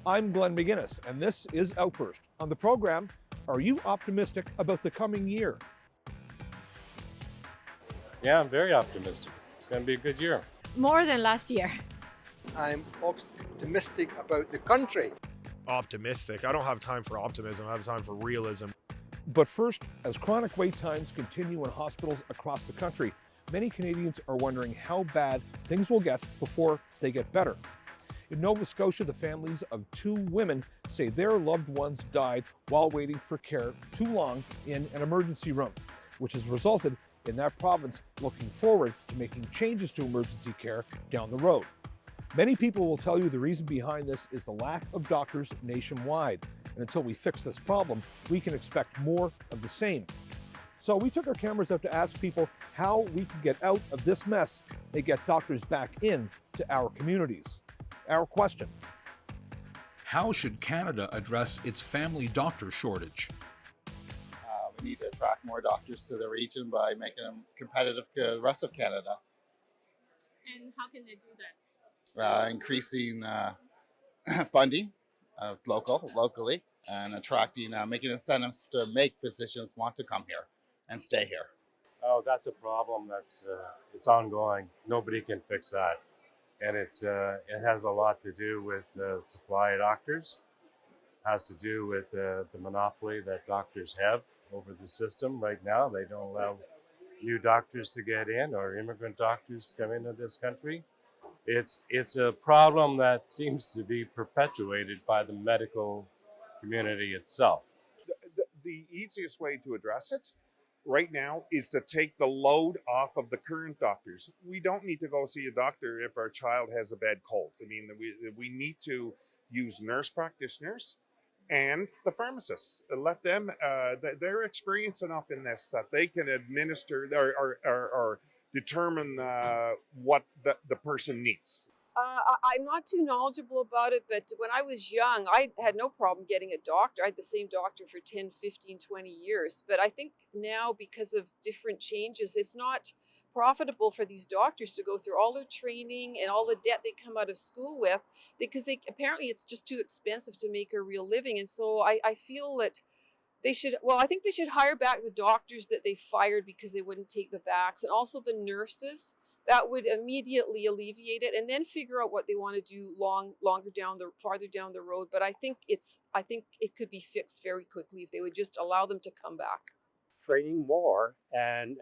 I'm Glenn McGinnis, and this is Outburst. On the program, are you optimistic about the coming year? Yeah, I'm very optimistic. It's going to be a good year. More than last year. I'm optimistic about the country. Optimistic. I don't have time for optimism. I have time for realism. But first, as chronic wait times continue in hospitals across the country, many Canadians are wondering how bad things will get before they get better. In Nova Scotia, the families of two women say their loved ones died while waiting for care too long in an emergency room, which has resulted in that province looking forward to making changes to emergency care down the road. Many people will tell you the reason behind this is the lack of doctors nationwide. And until we fix this problem, we can expect more of the same. So we took our cameras out to ask people how we can get out of this mess and get doctors back in to our communities. Our question: how should Canada address its family doctor shortage? We need to attract more doctors to the region by making them competitive to the rest of Canada. And how can they do that? Increasing funding locally, and attracting, making incentives to make physicians want to come here and stay here. Oh, that's a problem. It's ongoing. Nobody can fix that, and it has a lot to do with the supply of doctors. It has to do with the monopoly that doctors have over the system right now. They don't allow new doctors to get in or immigrant doctors to come into this country. It's a problem that seems to be perpetuated by the medical community itself. The easiest way to address it right now is to take the load off of the current doctors. We don't need to go see a doctor if our child has a bad cold. I mean, we need to use nurse practitioners and the pharmacists. Let them, they're experienced enough in this that they can administer or determine what the person needs. I'm not too knowledgeable about it, but when I was young, I had no problem getting a doctor. I had the same doctor for 10, 15, 20 years. But I think now, because of different changes, it's not profitable for these doctors to go through all their training and all the debt they come out of school with, because apparently it's just too expensive to make a real living. And so I feel that I think they should hire back the doctors that they fired because they wouldn't take the vax, and also the nurses. That would immediately alleviate it, and then figure out what they want to do farther down the road. But I think it could be fixed very quickly if they would just allow them to come back. Training more and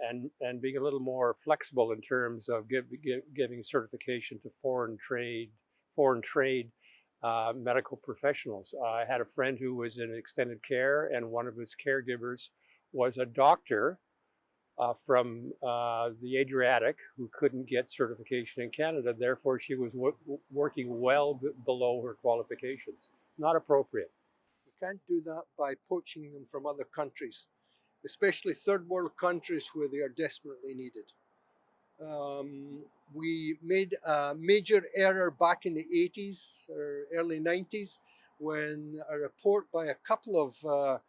being a little more flexible in terms of giving certification to foreign trade medical professionals. I had a friend who was in extended care, and one of his caregivers was a doctor from the Adriatic who couldn't get certification in Canada. Therefore, she was working well below her qualifications. Not appropriate. You can't do that by poaching them from other countries, especially third world countries where they are desperately needed. We made a major error back in the 80s or early 90s when a report by a couple of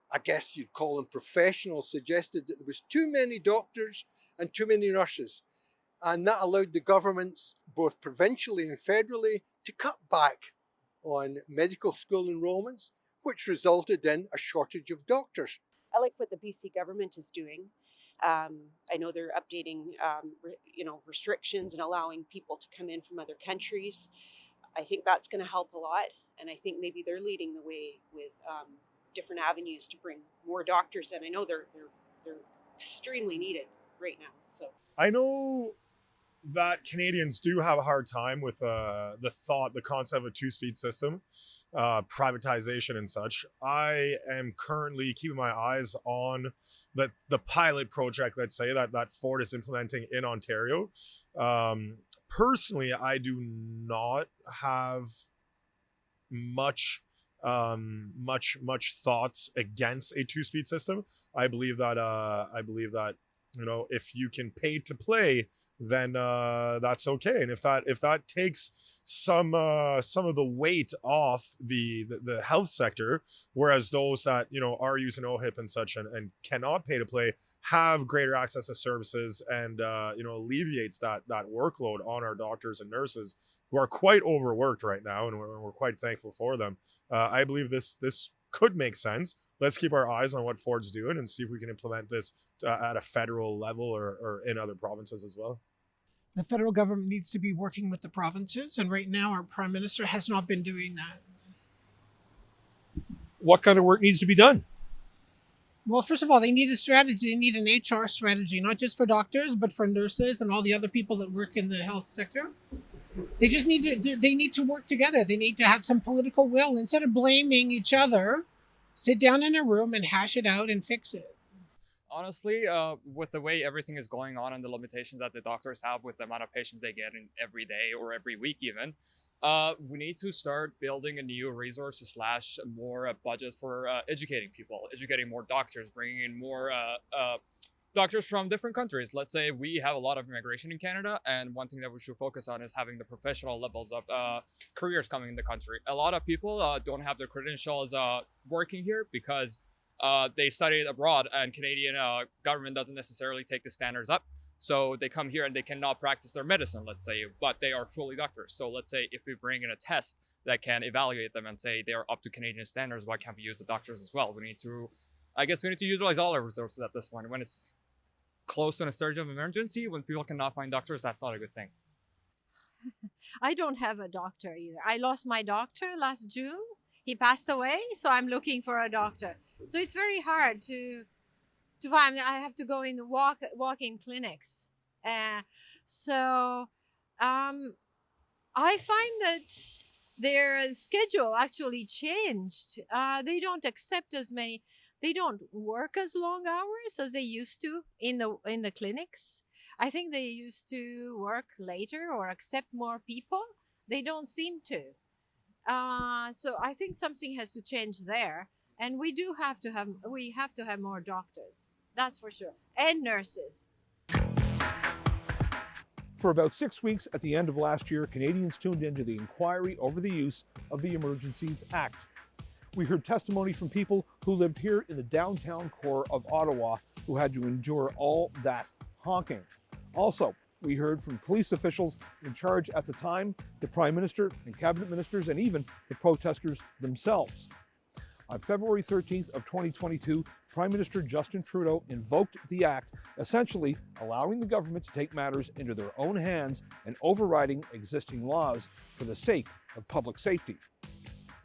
I guess you'd call them professionals, suggested that there was too many doctors and too many nurses. And that allowed the governments, both provincially and federally, to cut back on medical school enrollments, which resulted in a shortage of doctors. I like what the BC government is doing. I know they're updating, restrictions and allowing people to come in from other countries. I think that's going to help a lot. And I think maybe they're leading the way with different avenues to bring more doctors in. I know they're extremely needed right now. So I know that Canadians do have a hard time with the concept of a two-speed system, privatization and such. I am currently keeping my eyes on the pilot project, let's say, that Ford is implementing in Ontario. Personally, I do not have much thoughts against a two-speed system. I believe that if you can pay to play, then that's okay. And if that takes some of the weight off the health sector, whereas those that are using OHIP and such and cannot pay to play have greater access to services, and alleviates that workload on our doctors and nurses who are quite overworked right now, and we're quite thankful for them. I believe this could make sense. Let's keep our eyes on what Ford's doing and see if we can implement this at a federal level or in other provinces as well. The federal government needs to be working with the provinces, and right now our prime minister has not been doing that. What kind of work needs to be done? Well, first of all, they need a strategy. They need an HR strategy, not just for doctors, but for nurses and all the other people that work in the health sector. They just need to work together. They need to have some political will. Instead of blaming each other, sit down in a room and hash it out and fix it. Honestly, with the way everything is going on and the limitations that the doctors have with the amount of patients they get in every day or every week even, we need to start building a new resource / more budget for educating people, educating more doctors, bringing in more doctors from different countries. Let's say we have a lot of immigration in Canada, and one thing that we should focus on is having the professional levels of careers coming in the country. A lot of people don't have their credentials working here because they studied abroad, and Canadian government doesn't necessarily take the standards up. So they come here and they cannot practice their medicine, let's say, but they are fully doctors. So let's say if we bring in a test that can evaluate them and say they are up to Canadian standards, why can't we use the doctors as well? I guess we need to utilize all our resources at this point. When it's close to a surge of emergency, when people cannot find doctors, that's not a good thing. I don't have a doctor either. I lost my doctor last June. He passed away, so I'm looking for a doctor. So it's very hard to find. I have to go in walk-in clinics. So I find that their schedule actually changed. They don't accept as many. They don't work as long hours as they used to in the clinics. I think they used to work later or accept more people. They don't seem to. So I think something has to change there, and we have to have more doctors. That's for sure, and nurses. For about 6 weeks at the end of last year, Canadians tuned into the inquiry over the use of the Emergencies Act. We heard testimony from people who lived here in the downtown core of Ottawa who had to endure all that honking. Also, we heard from police officials in charge at the time, the Prime Minister and Cabinet Ministers, and even the protesters themselves. On February 13th of 2022, Prime Minister Justin Trudeau invoked the act, essentially allowing the government to take matters into their own hands and overriding existing laws for the sake of public safety.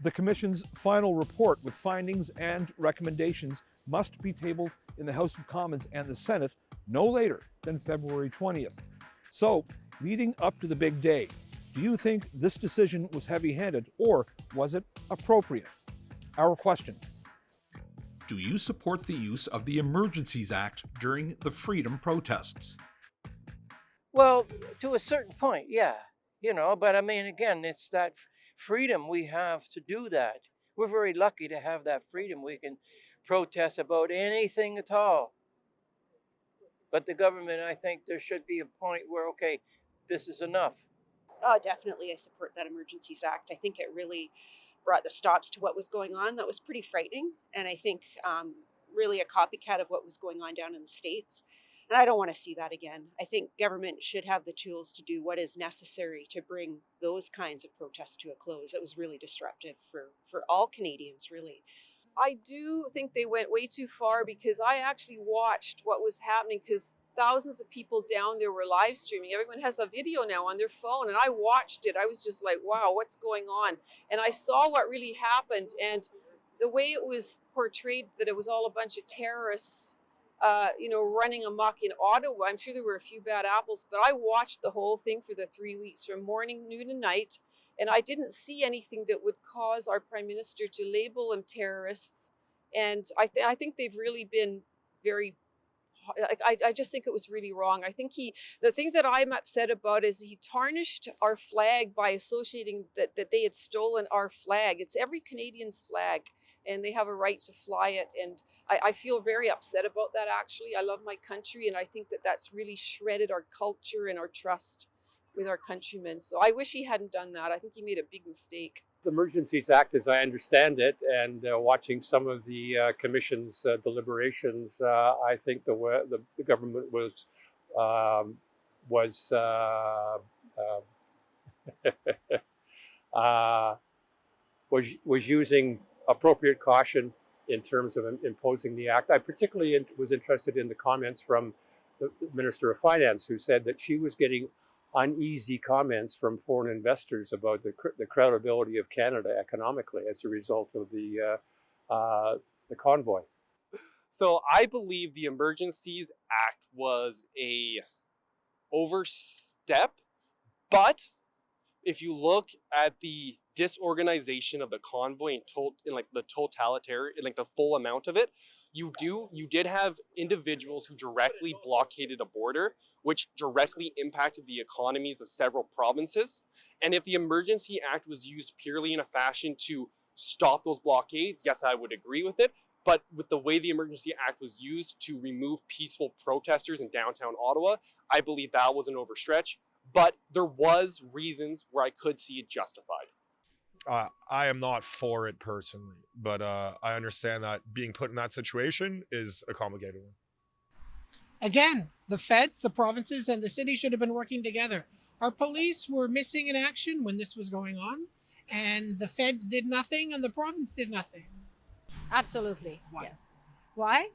The Commission's final report with findings and recommendations must be tabled in the House of Commons and the Senate no later than February 20th. So, leading up to the big day, do you think this decision was heavy-handed or was it appropriate? Our question. Do you support the use of the Emergencies Act during the freedom protests? Well, to a certain point, yeah. But I mean, again, it's that freedom we have to do that. We're very lucky to have that freedom. We can protest about anything at all. But the government, I think there should be a point where, okay, this is enough. Oh, definitely, I support that Emergencies Act. I think it really brought the stops to what was going on. That was pretty frightening, and I think really a copycat of what was going on down in the States. And I don't want to see that again. I think government should have the tools to do what is necessary to bring those kinds of protests to a close. It was really disruptive for all Canadians, really. I do think they went way too far, because I actually watched what was happening, because thousands of people down there were live streaming. Everyone has a video now on their phone, and I watched it. I was just like, wow, what's going on? And I saw what really happened, and the way it was portrayed, that it was all a bunch of terrorists running amok in Ottawa. I'm sure there were a few bad apples, but I watched the whole thing for the 3 weeks from morning, noon, and night. And I didn't see anything that would cause our Prime Minister to label them terrorists. And I think they've really been very I just think it was really wrong. I think the thing that I'm upset about is he tarnished our flag by associating that they had stolen our flag. It's every Canadian's flag, and they have a right to fly it. And I feel very upset about that, actually. I love my country, and I think that that's really shredded our culture and our trust with our countrymen. So I wish he hadn't done that. I think he made a big mistake. The Emergencies Act, as I understand it, and watching some of the Commission's deliberations, I think the government was was using appropriate caution in terms of imposing the act. I particularly was interested in the comments from the Minister of Finance, who said that she was getting uneasy comments from foreign investors about the credibility of Canada economically as a result of the convoy. So I believe the Emergencies Act was a overstep, but if you look at the disorganization of the convoy in like the totalitarian, like the full amount of it, you did have individuals who directly blockaded a border, which directly impacted the economies of several provinces. And if the Emergency Act was used purely in a fashion to stop those blockades, yes, I would agree with it. But with the way the Emergency Act was used to remove peaceful protesters in downtown Ottawa, I believe that was an overstretch. But there was reasons where I could see it justified. I am not for it personally, but I understand that being put in that situation is a complicated one. Again, the feds, the provinces, and the city should have been working together. Our police were missing in action when this was going on, and the feds did nothing, and the province did nothing. Absolutely. Why? Yes. Why?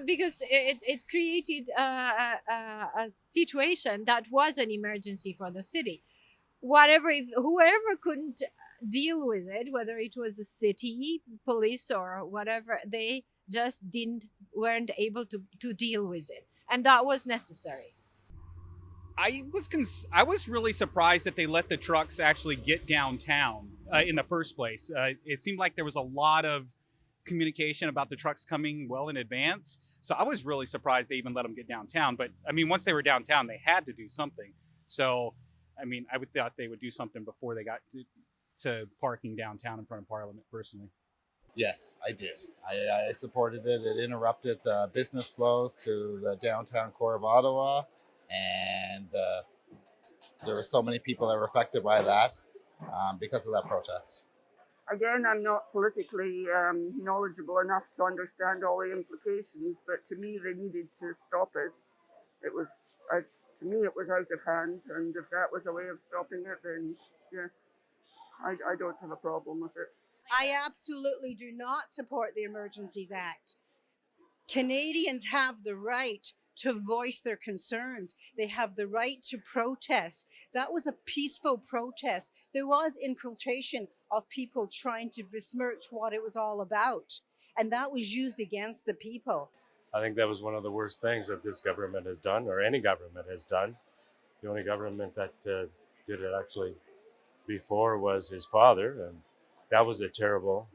Because it created a situation that was an emergency for the city. Whoever couldn't deal with it, whether it was the city, police, or whatever, they just weren't able to deal with it, and that was necessary. I was really surprised that they let the trucks actually get downtown in the first place. It seemed like there was a lot of communication about the trucks coming well in advance, so I was really surprised they even let them get downtown. But I mean, once they were downtown, they had to do something. So I mean, I would thought they would do something before they got to parking downtown in front of Parliament, personally. Yes, I did. I supported it. It interrupted business flows to the downtown core of Ottawa, and there were so many people that were affected by that because of that protest. Again, I'm not politically knowledgeable enough to understand all the implications, but to me, they needed to stop it. It was, to me, it was out of hand, and if that was a way of stopping it, then yes, I don't have a problem with it. I absolutely do not support the Emergencies Act. Canadians have the right to voice their concerns. They have the right to protest. That was a peaceful protest. There was infiltration of people trying to besmirch what it was all about, and that was used against the people. I think that was one of the worst things that this government has done, or any government has done. The only government that did it actually before was his father, and that was a terrible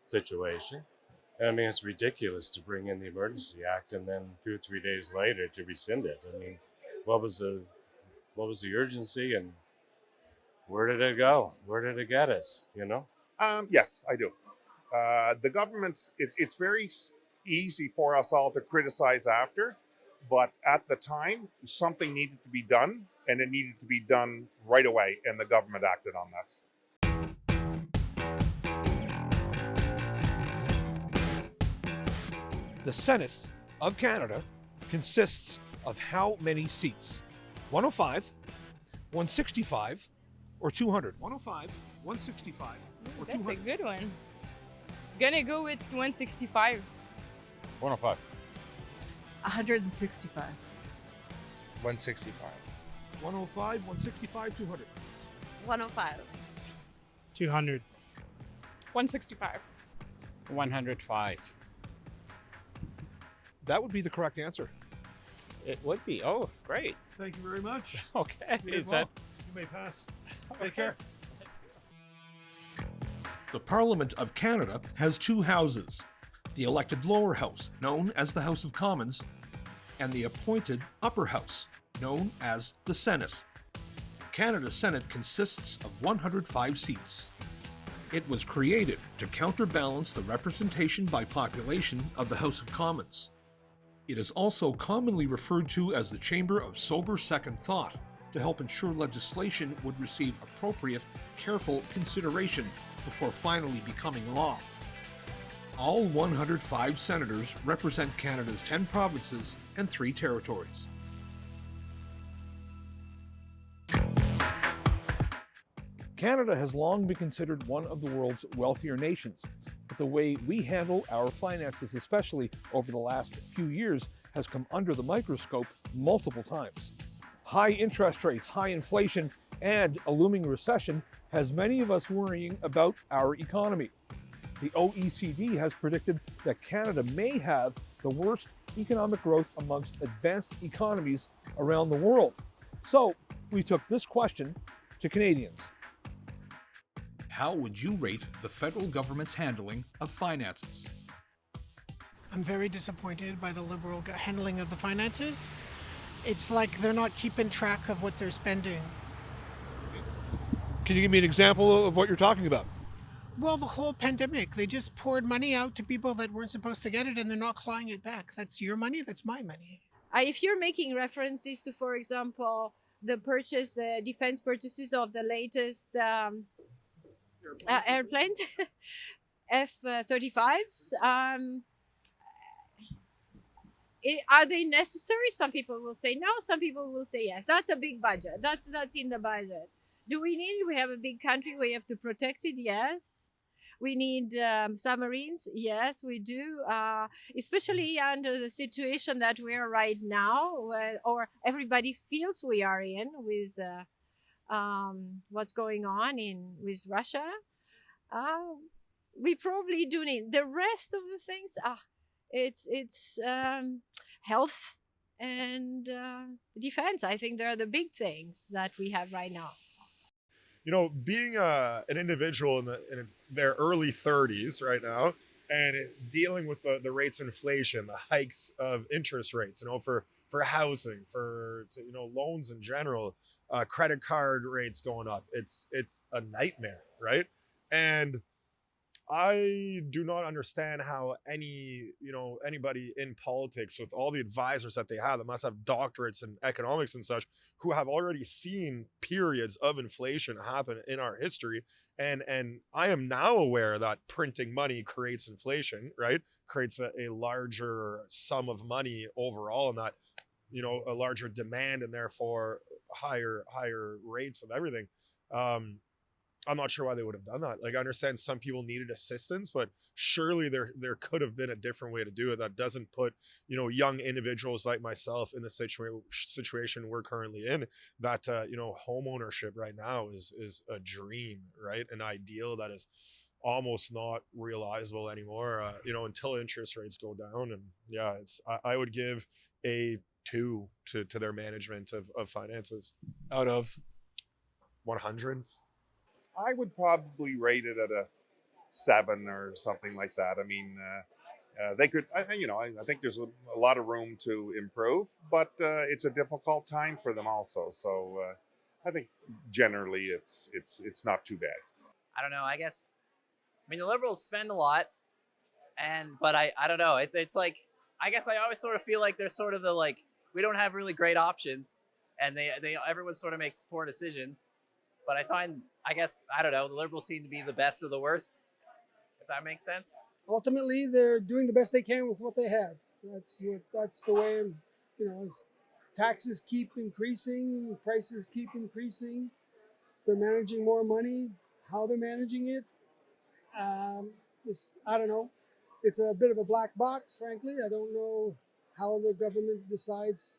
situation. And I mean, it's ridiculous to bring in the Emergency Act and then 2 or 3 days later to rescind it. I mean, what was the urgency, and where did it go? Where did it get us? You know? Yes, I do. The government, it's very easy for us all to criticize after, but at the time, something needed to be done, and it needed to be done right away, and the government acted on that. The Senate of Canada consists of how many seats? 105, 165, or 200? 105, 165, or 200? That's a good one. Gonna go with 165. 105. 165. 165. 105, 165, 200. 105. 200. 165. 105. That would be the correct answer. It would be. Oh, great. Thank you very much. Okay. You did well. You may pass. Take care. The Parliament of Canada has two houses. The elected lower house, known as the House of Commons, and the appointed upper house, known as the Senate. Canada's Senate consists of 105 seats. It was created to counterbalance the representation by population of the House of Commons. It is also commonly referred to as the chamber of sober second thought, to help ensure legislation would receive appropriate, careful consideration before finally becoming law. All 105 senators represent Canada's 10 provinces and 3 territories. Canada has long been considered one of the world's wealthier nations, but the way we handle our finances, especially over the last few years, has come under the microscope multiple times. High interest rates, high inflation, and a looming recession has many of us worrying about our economy. The OECD has predicted that Canada may have the worst economic growth amongst advanced economies around the world. So we took this question to Canadians. How would you rate the federal government's handling of finances? I'm very disappointed by the Liberal handling of the finances. It's like they're not keeping track of what they're spending. Can you give me an example of what you're talking about? Well, the whole pandemic, they just poured money out to people that weren't supposed to get it, and they're not clawing it back. That's your money, that's my money. If you're making references to, for example, the defense purchases of the latest airplanes, F-35s, are they necessary? Some people will say no, some people will say yes. That's a big budget. That's in the budget. Do we need? We have a big country. We have to protect it. Yes. We need submarines. Yes, we do. Especially under the situation that we are right now, or everybody feels we are in with what's going on with Russia. We probably do need the rest of the things. It's health and defense. I think they're the big things that we have right now. You know, being an individual in their early 30s right now, and dealing with the rates of inflation, the hikes of interest rates, for housing, for loans in general, credit card rates going up, it's a nightmare, right? And I do not understand how anybody in politics, with all the advisors that they have that must have doctorates in economics and such, who have already seen periods of inflation happen in our history. And I am now aware that printing money creates inflation, right? Creates a larger sum of money overall, and that, a larger demand, and therefore higher rates of everything. I'm not sure why they would have done that. Like, I understand some people needed assistance, but surely there could have been a different way to do it that doesn't put, young individuals like myself in the situation we're currently in. That, home ownership right now is a dream, right? An ideal that is almost not realizable anymore, until interest rates go down. And yeah, I would give a 2 to their management of finances out of 100. I would probably rate it at a 7 or something like that. I mean, they could, I think there's a lot of room to improve, but it's a difficult time for them also. So I think generally it's not too bad. I don't know. I mean, the Liberals spend a lot, but I don't know. It's like, I guess I always sort of feel like they're sort of we don't have really great options, and everyone sort of makes poor decisions. But I don't know, the Liberals seem to be the best of the worst, if that makes sense. Ultimately, they're doing the best they can with what they have. That's the way, as taxes keep increasing, prices keep increasing, they're managing more money. How they're managing it, I don't know. It's a bit of a black box, frankly. I don't know how the government decides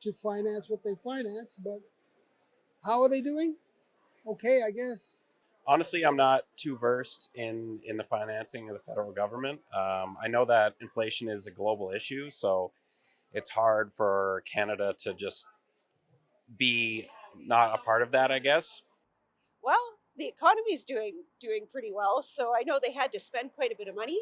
to finance what they finance, but how are they doing? Okay, I guess. Honestly, I'm not too versed in the financing of the federal government. I know that inflation is a global issue, so it's hard for Canada to just be not a part of that, I guess. Well, the economy is doing pretty well, so I know they had to spend quite a bit of money,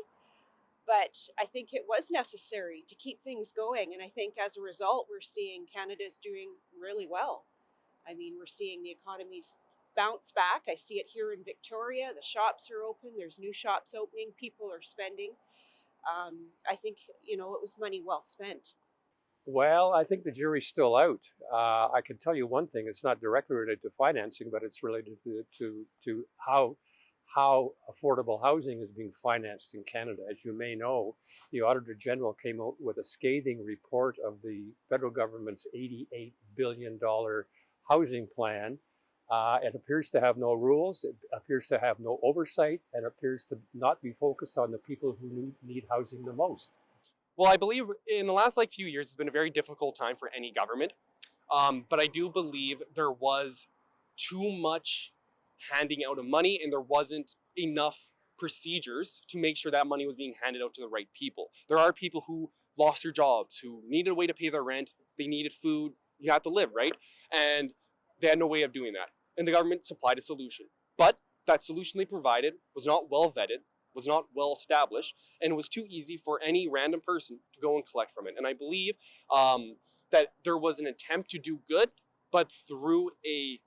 but I think it was necessary to keep things going. And I think as a result, we're seeing Canada's doing really well. I mean, we're seeing the economy's bounce back. I see it here in Victoria. The shops are open. There's new shops opening. People are spending. I think, it was money well spent. Well, I think the jury's still out. I can tell you one thing: it's not directly related to financing, but it's related to how affordable housing is being financed in Canada. As you may know, the Auditor General came out with a scathing report of the federal government's $88 billion housing plan. It appears to have no rules, it appears to have no oversight, and appears to not be focused on the people who need housing the most. Well, I believe in the last few years, it's been a very difficult time for any government. But I do believe there was too much handing out of money, and there wasn't enough procedures to make sure that money was being handed out to the right people. There are people who lost their jobs, who needed a way to pay their rent, they needed food, you have to live, right? And they had no way of doing that. And the government supplied a solution. But that solution they provided was not well vetted, was not well established, and it was too easy for any random person to go and collect from it. And I believe that there was an attempt to do good, but through a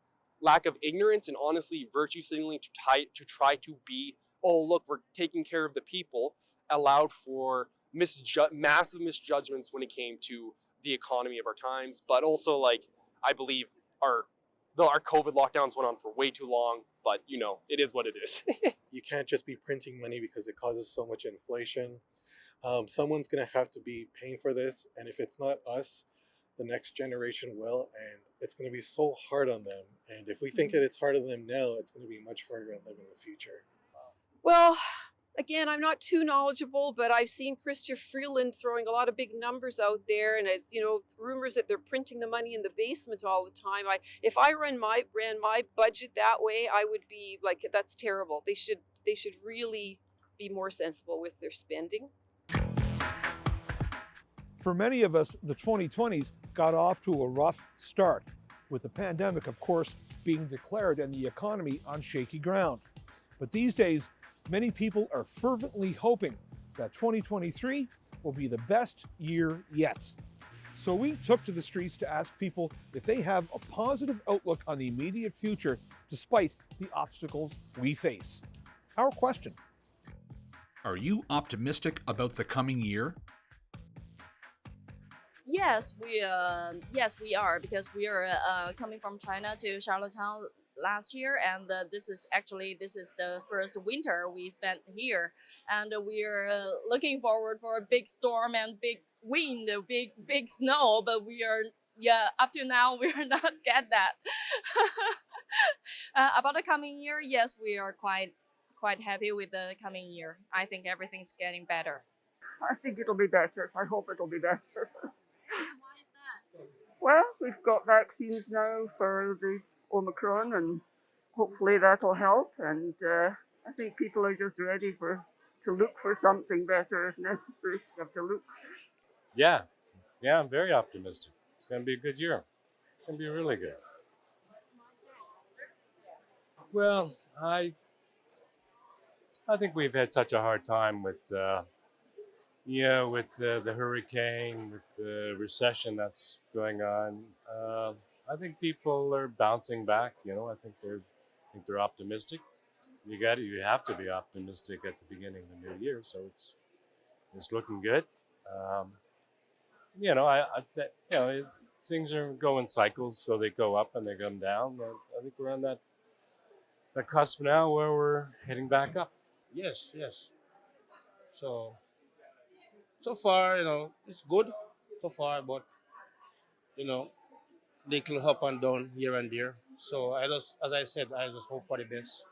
lack of ignorance and honestly virtue signaling to try to be, oh look, we're taking care of the people, allowed for massive misjudgments when it came to the economy of our times. But also, I believe our COVID lockdowns went on for way too long, but it is what it is. You can't just be printing money because it causes so much inflation. Someone's going to have to be paying for this, and if it's not us, the next generation will, and it's going to be so hard on them. And if we think that it's hard on them now, it's going to be much harder on them in the future. Well, again, I'm not too knowledgeable, but I've seen Chrystia Freeland throwing a lot of big numbers out there, and it's rumors that they're printing the money in the basement all the time. If I ran my budget that way, I would be like, that's terrible. They should really be more sensible with their spending. For many of us, the 2020s got off to a rough start, with the pandemic, of course, being declared and the economy on shaky ground. But these days, many people are fervently hoping that 2023 will be the best year yet. So we took to the streets to ask people if they have a positive outlook on the immediate future despite the obstacles we face. Our question: Are you optimistic about the coming year? Yes, we are, because we are coming from China to Charlottetown last year, and this is the first winter we spent here, and we're looking forward for a big storm and big wind, big snow, but we are up to now we are not get that. About the coming year, yes, we are quite happy with the coming year. I think everything's getting better. I think it'll be better. I hope it'll be better. Why is that? Well, we've got vaccines now for the Omicron, and hopefully that'll help. And I think people are just ready to look for something better if necessary. You have to look. Yeah, I'm very optimistic. It's going to be a good year. It's going to be really good. Well, I think we've had such a hard time with the hurricane, with the recession that's going on. I think people are bouncing back. I think they're optimistic. You have to be optimistic at the beginning of the new year. So it's looking good. Things are going cycles, so they go up and they come down. I think we're on that cusp now where we're heading back up. Yes. So far, it's good so far, but they can up and down here and there. So as I said, I just hope for the best,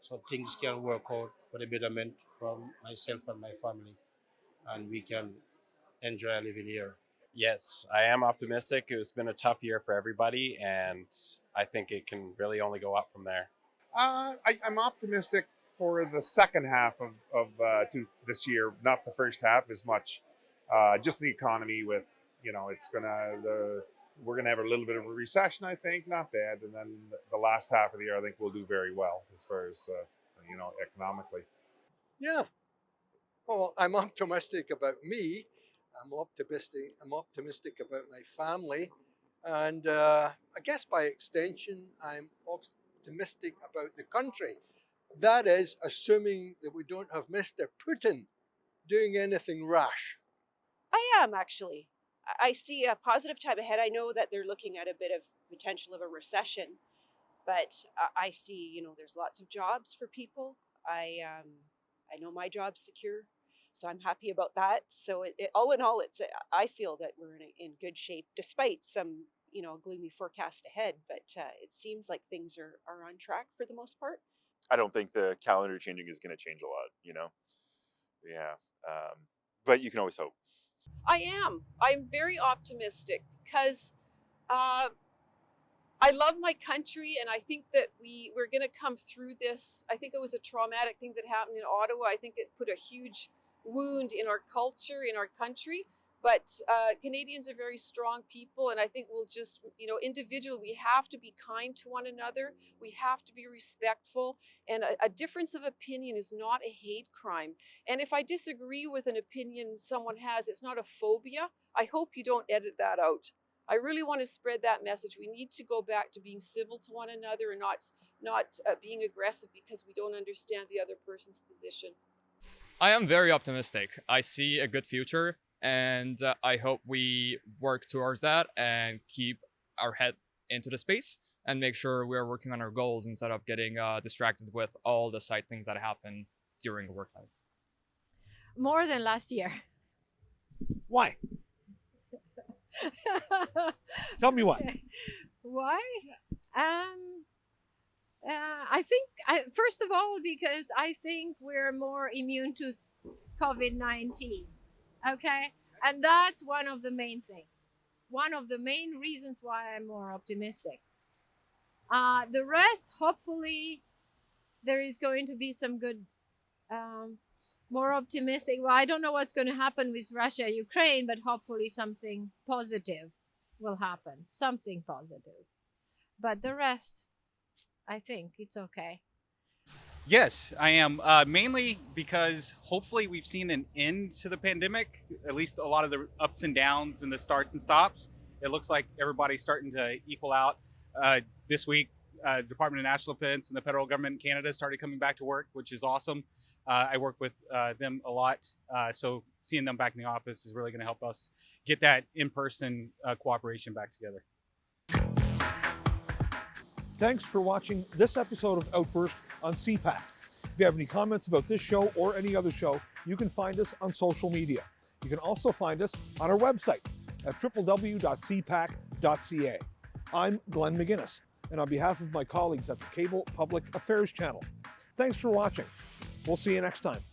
so things can work out for the betterment from myself and my family, and we can enjoy living here. Yes, I am optimistic. It's been a tough year for everybody, and I think it can really only go up from there. I'm optimistic for the second half of this year, not the first half as much. Just the economy with, we're gonna have a little bit of a recession, I think, not bad, and then the last half of the year, I think we'll do very well as far as economically. Yeah, Well, I'm optimistic about me. I'm optimistic about my family, and I guess by extension, I'm optimistic about the country. That is assuming that we don't have Mr. Putin doing anything rash. I am actually. I see a positive time ahead. I know that they're looking at a bit of potential of a recession, but I see, there's lots of jobs for people. I know my job's secure, so I'm happy about that. So all in all, I feel that we're in good shape despite some gloomy forecast ahead. But it seems like things are on track for the most part. I don't think the calendar changing is going to change a lot, Yeah. But you can always hope. I am. I'm very optimistic because I love my country, and I think that we're going to come through this. I think it was a traumatic thing that happened in Ottawa. I think it put a huge wound in our culture, in our country. But Canadians are very strong people, and I think we'll just, individually, we have to be kind to one another. We have to be respectful. And a difference of opinion is not a hate crime. And if I disagree with an opinion someone has, it's not a phobia. I hope you don't edit that out. I really want to spread that message. We need to go back to being civil to one another and not being aggressive because we don't understand the other person's position. I am very optimistic. I see a good future, and I hope we work towards that and keep our head into the space and make sure we're working on our goals instead of getting distracted with all the side things that happen during the work life. More than last year. Why? Tell me why. Why? I think, first of all, because I think we're more immune to COVID-19. Okay? And that's one of the main things. One of the main reasons why I'm more optimistic. The rest, hopefully, there is going to be some good, more optimistic. Well, I don't know what's going to happen with Russia, Ukraine, but hopefully something positive will happen. Something positive. But the rest, I think it's okay. Yes, I am. Mainly because hopefully we've seen an end to the pandemic, at least a lot of the ups and downs and the starts and stops. It looks like everybody's starting to equal out. This week, Department of National Defense and the federal government in Canada started coming back to work, which is awesome. I work with them a lot, so seeing them back in the office is really going to help us get that in-person cooperation back together. Thanks for watching this episode of Outburst on CPAC. If you have any comments about this show or any other show, you can find us on social media. You can also find us on our website at www.cpac.ca. I'm Glenn McGuinness, and on behalf of my colleagues at the Cable Public Affairs Channel, thanks for watching. We'll see you next time.